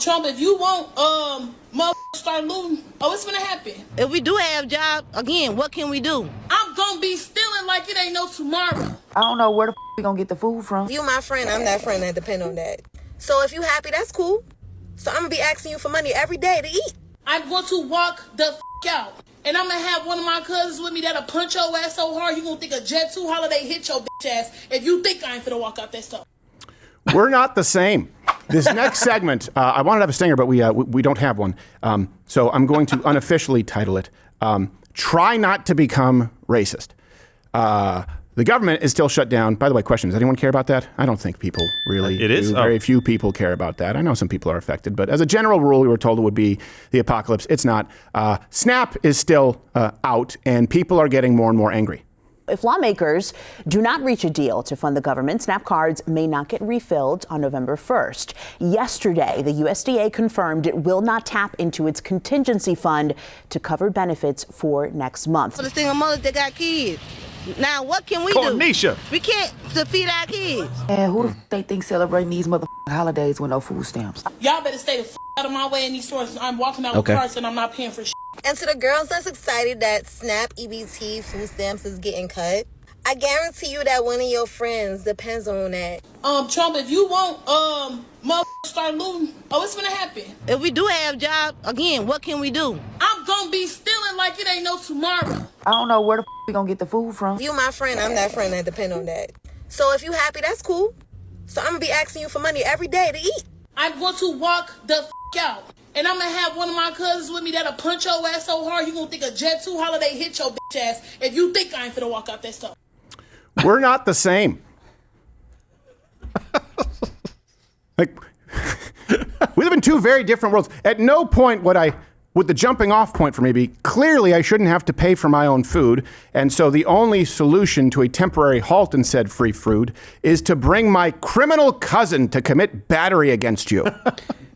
Trump, if you want start looting, it's gonna happen. If we do have jobs, again, what can we do? I'm gonna be stealing like it ain't no tomorrow. I don't know where the we gonna get the food from. You my friend, I'm that friend that depend on that. So if you happy, that's cool. So I'm gonna be asking you for money every day to eat. I'm going to walk the out. And I'm gonna have one of my cousins with me that'll punch your ass so hard you gonna think a Jet 2 holiday hit your bitch ass if you think I ain't finna walk out that stuff. We're not the same. This next segment, I wanted to have a stinger, but we don't have one. So I'm going to unofficially title it, Try Not to Become Racist. The government is still shut down. By the way, question, does anyone care about that? I don't think people really do. Very few people care about that. I know some people are affected, but as a general rule, we were told it would be the apocalypse. It's not. SNAP is still out, and people are getting more and more angry. If lawmakers do not reach a deal to fund the government, SNAP cards may not get refilled on November 1st. Yesterday, the USDA confirmed it will not tap into its contingency fund to cover benefits for next month. For the single mothers that got kids. Now, what can we Cornisha. do? We can't to feed our kids. And who the they think celebrating these holidays with no food stamps? Y'all better stay the out of my way in these stores. I'm walking out with carts and I'm not paying for shit. And to the girls that's excited that SNAP EBT food stamps is getting cut, I guarantee you that one of your friends depends on that. Trump, if you want start looting, it's gonna happen. If we do have jobs, again, what can we do? I'm gonna be stealing like it ain't no tomorrow. I don't know where the we gonna get the food from. You my friend, I'm that friend that depend on that. So if you happy, that's cool. So I'm gonna be asking you for money every day to eat. I'm going to walk the out. And I'm gonna have one of my cousins with me that'll punch your ass so hard you gonna think a Jet 2 holiday hit your bitch ass if you think I ain't finna walk out that stuff. We're not the same. Like, we live in two very different worlds. At no point would the jumping off point for me be, clearly I shouldn't have to pay for my own food, and so the only solution to a temporary halt in said free food is to bring my criminal cousin to commit battery against you.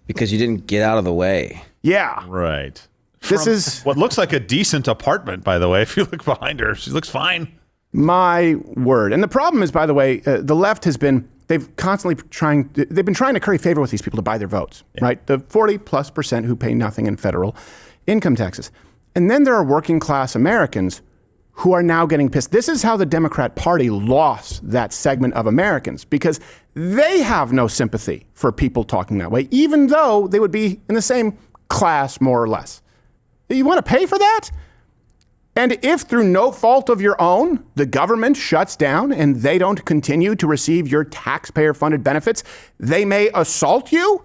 Because you didn't get out of the way. Yeah. Right. This is what looks like a decent apartment, by the way. If you look behind her, she looks fine. My word. And the problem is, by the way, the left has been, they've been trying to curry favor with these people to buy their votes, right? The 40+% who pay nothing in federal income taxes. And then there are working class Americans who are now getting pissed. This is how the Democrat Party lost that segment of Americans, because they have no sympathy for people talking that way, even though they would be in the same class, more or less. You want to pay for that? And if through no fault of your own, the government shuts down and they don't continue to receive your taxpayer-funded benefits, they may assault you?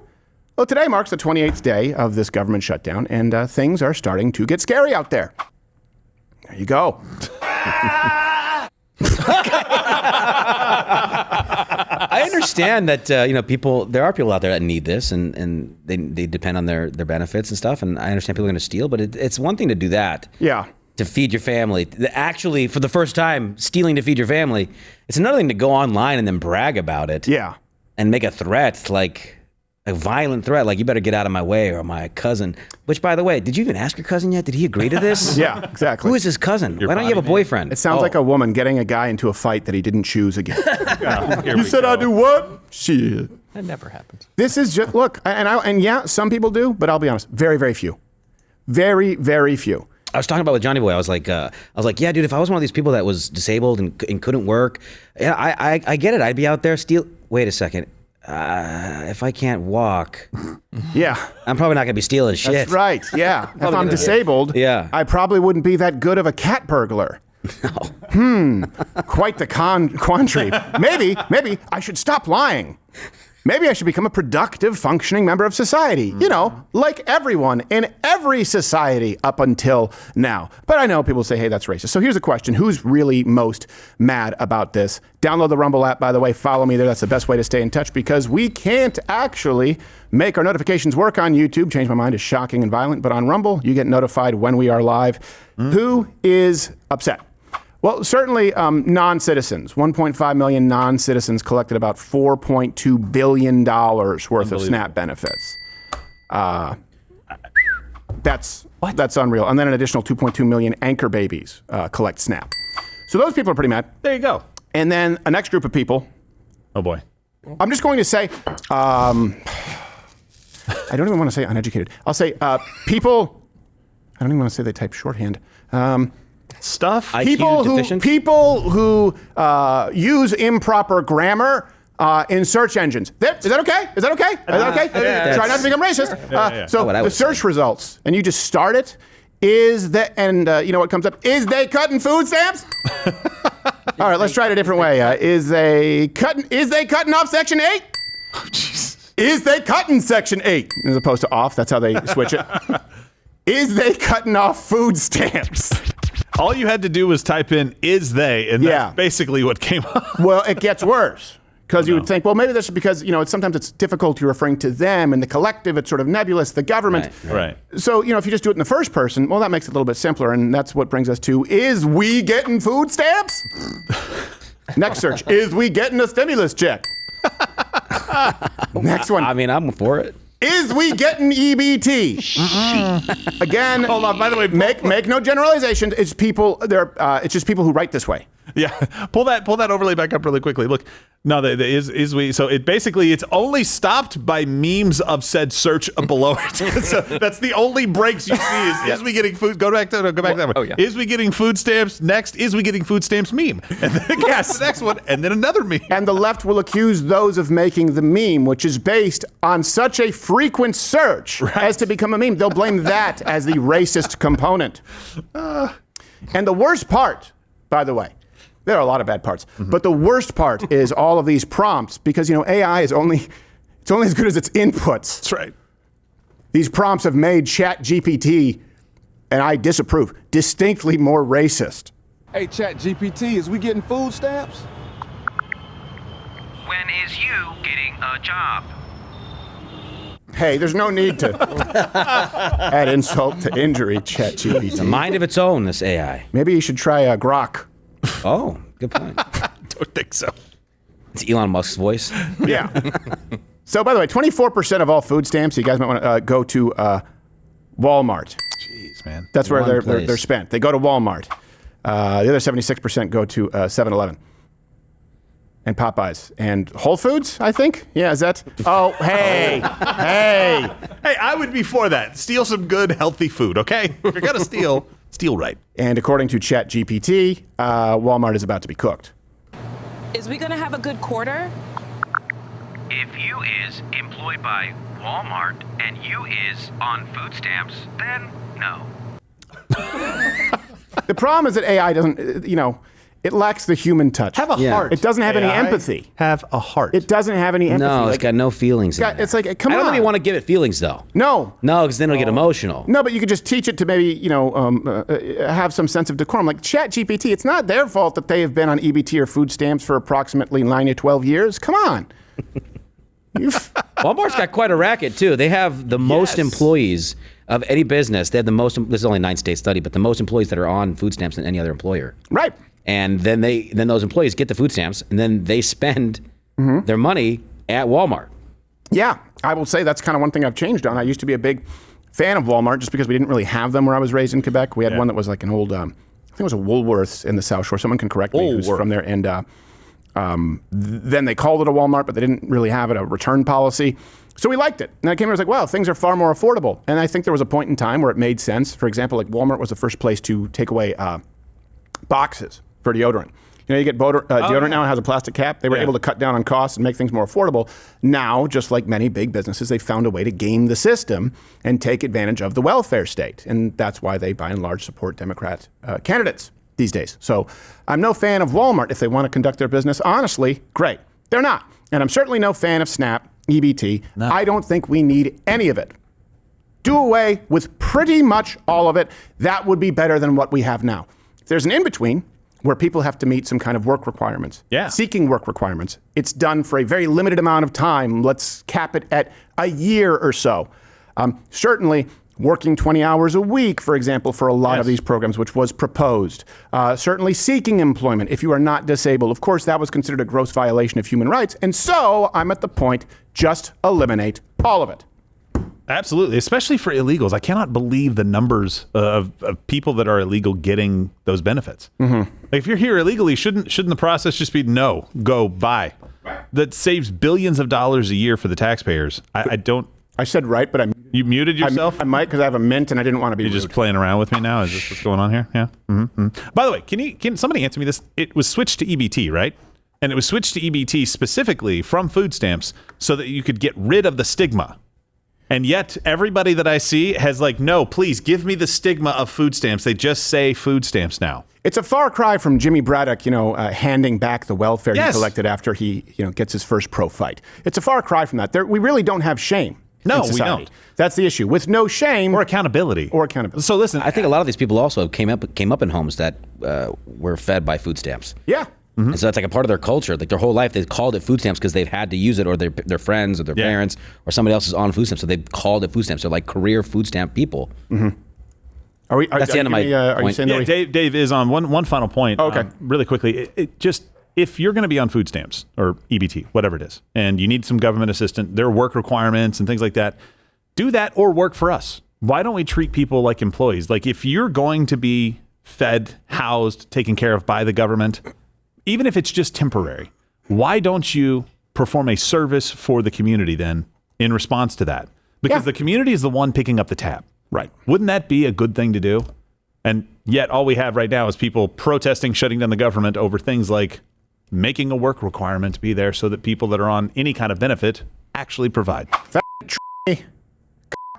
Well, today marks the 28th day of this government shutdown, and things are starting to get scary out there. There you go. I understand that there are people out there that need this, and they depend on their benefits and stuff. And I understand people are going to steal, but it's one thing to do that. Yeah. To feed your family. Actually, for the first time, stealing to feed your family. It's another thing to go online and then brag about it. Yeah. And make a threat, like a violent threat, like you better get out of my way or my cousin. Which, by the way, did you even ask your cousin yet? Did he agree to this? Yeah, exactly. Who is his cousin? Why don't you have a boyfriend? It sounds like a woman getting a guy into a fight that he didn't choose again. You said I do what? Shit. That never happens. This is just, look, and yeah, some people do, but I'll be honest, very, very few. Very, very few. I was talking about with Johnny Boy. I was like, yeah, dude, if I was one of these people that was disabled and couldn't work, yeah, I get it. I'd be out there Wait a second. If I can't walk, yeah, I'm probably not gonna be stealing shit. That's right. Yeah, if I'm disabled, I probably wouldn't be that good of a cat burglar. No. Quite the quandary. Maybe I should stop lying. Maybe I should become a productive, functioning member of society. You know, like everyone in every society up until now. But I know people say, hey, that's racist. So here's a question. Who's really most mad about this? Download the Rumble app, by the way. Follow me there. That's the best way to stay in touch, because we can't actually make our notifications work on YouTube. Change My Mind is shocking and violent. But on Rumble, you get notified when we are live. Who is upset? Well, certainly non-citizens. 1.5 million non-citizens collected about $4.2 billion worth of SNAP benefits. That's unreal. And then an additional 2.2 million anchor babies collect SNAP. So those people are pretty mad. There you go. And then a next group of people. Oh, boy. I'm just going to say, I don't even want to say uneducated. I'll say people. I don't even want to say they type shorthand. Stuff. People who use improper grammar in search engines. Is that okay? Is that okay? Is that okay? Try not to become racist. So the search results, and you just start it. You know what comes up? Is they cutting food stamps? All right, let's try it a different way. Is they cutting off Section 8? Oh, jeez. Is they cutting Section 8? As opposed to off. That's how they switch it. Is they cutting off food stamps? All you had to do was type in "is they," and that's basically what came up. Well, it gets worse. Because you would think, well, maybe this is because, sometimes it's difficult to referring to them and the collective. It's sort of nebulous, the government. Right. So, if you just do it in the first person, well, that makes it a little bit simpler. And that's what brings us to, is we getting food stamps? Next search, is we getting a stimulus check? Next one. I mean, I'm for it. Is we getting EBT? Again, hold on. By the way, make no generalizations. It's people. It's just people who write this way. Yeah, pull that overlay back up really quickly. Look, no, the is we. So it's only stopped by memes of said search below it. So that's the only breaks you see. Is we getting food? Go back to that one. Oh, yeah. Is we getting food stamps? Next, is we getting food stamps? Meme. And then the next one, and then another meme. And the left will accuse those of making the meme, which is based on such a frequent search as to become a meme. They'll blame that as the racist component. And the worst part, by the way. There are a lot of bad parts, but the worst part is all of these prompts because AI is only as good as its inputs. That's right. These prompts have made ChatGPT, and I disapprove, distinctly more racist. Hey, ChatGPT, is we getting food stamps? When is you getting a job? Hey, there's no need to add insult to injury, ChatGPT. It's a mind of its own, this AI. Maybe you should try Grok. Oh, good point. Don't think so. It's Elon Musk's voice. Yeah. So, by the way, 24% of all food stamps, you guys might want to go to Walmart. Jeez, man. That's where they're spent. They go to Walmart. The other 76% go to 7-Eleven and Popeyes and Whole Foods, I think. Yeah, is that? Oh, hey. Hey, I would be for that. Steal some good, healthy food, okay? If you're going to steal right. And according to ChatGPT, Walmart is about to be cooked. Is we going to have a good quarter? If you is employed by Walmart and you is on food stamps, then no. The problem is that AI doesn't, it lacks the human touch. Have a heart. It doesn't have any empathy. Have a heart. It doesn't have any empathy. No, it's got no feelings. It's like, come on. I don't really want to give it feelings, though. No, because then it'll get emotional. No, but you could just teach it to maybe, have some sense of decorum. Like ChatGPT, it's not their fault that they have been on EBT or food stamps for approximately 9 to 12 years. Come on. Walmart's got quite a racket, too. They have the most employees of any business. They have the most, this is only a 9-state study, but the most employees that are on food stamps than any other employer. Right. And then those employees get the food stamps, and then they spend their money at Walmart. Yeah, I will say that's kind of one thing I've changed on. I used to be a big fan of Walmart just because we didn't really have them where I was raised in Quebec. We had one that was like an old, I think it was a Woolworths in the South Shore. Someone can correct me who's from there. And then they called it a Walmart, but they didn't really have a return policy. So we liked it. And I came here and was like, wow, things are far more affordable. And I think there was a point in time where it made sense. For example, like Walmart was the first place to take away boxes for deodorant. You get deodorant now, it has a plastic cap. They were able to cut down on costs and make things more affordable. Now, just like many big businesses, they found a way to game the system and take advantage of the welfare state. And that's why they, by and large, support Democrat candidates these days. So I'm no fan of Walmart. If they want to conduct their business honestly, great. They're not. And I'm certainly no fan of SNAP, EBT. No. I don't think we need any of it. Do away with pretty much all of it. That would be better than what we have now. If there's an in-between, where people have to meet some kind of work requirements, seeking work requirements. It's done for a very limited amount of time. Let's cap it at a year or so. Certainly, working 20 hours a week, for example, for a lot of these programs, which was proposed. Certainly seeking employment if you are not disabled. Of course, that was considered a gross violation of human rights. And so I'm at the point, just eliminate all of it. Absolutely, especially for illegals. I cannot believe the numbers of people that are illegal getting those benefits. Mm-hmm. Like if you're here illegally, shouldn't the process just be no, go, buy? Right. That saves billions of dollars a year for the taxpayers. I don't. I said right, but you muted yourself? I might because I have a mint and I didn't want to be You're rude. just playing around with me now? Is this what's going on here? Yeah. Mm-hmm. By the way, can somebody answer me this? It was switched to EBT, right? And it was switched to EBT specifically from food stamps so that you could get rid of the stigma. And yet everybody that I see has like, no, please give me the stigma of food stamps. They just say food stamps now. It's a far cry from Jimmy Braddock, handing back the welfare he collected after he, gets his first pro fight. It's a far cry from that. We really don't have shame. No, in we society. don't. That's the issue. With no shame or accountability. So listen, I think a lot of these people also came up in homes that were fed by food stamps. Yeah. Mm-hmm. And so that's like a part of their culture. Like their whole life, they've called it food stamps because they've had to use it, or their friends or their parents or somebody else is on food stamps, so they've called it food stamps. They're like career food stamp people. Mm-hmm. That's the end of my point. Dave is on one final point. Oh, okay. Really quickly, if you're going to be on food stamps or EBT, whatever it is, and you need some government assistance, there are work requirements and things like that, do that or work for us. Why don't we treat people like employees? Like if you're going to be fed, housed, taken care of by the government, even if it's just temporary, why don't you perform a service for the community then in response to that? Because the community is the one picking up the tab. Right. Wouldn't that be a good thing to do? And yet all we have right now is people protesting, shutting down the government over things like making a work requirement be there so that people that are on any kind of benefit actually provide.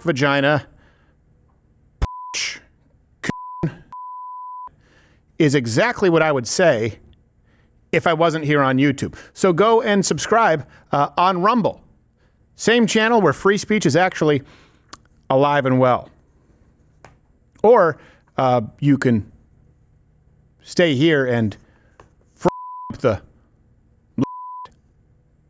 Vagina is exactly what I would say if I wasn't here on YouTube. So go and subscribe on Rumble. Same channel where free speech is actually alive and well. Or you can stay here and the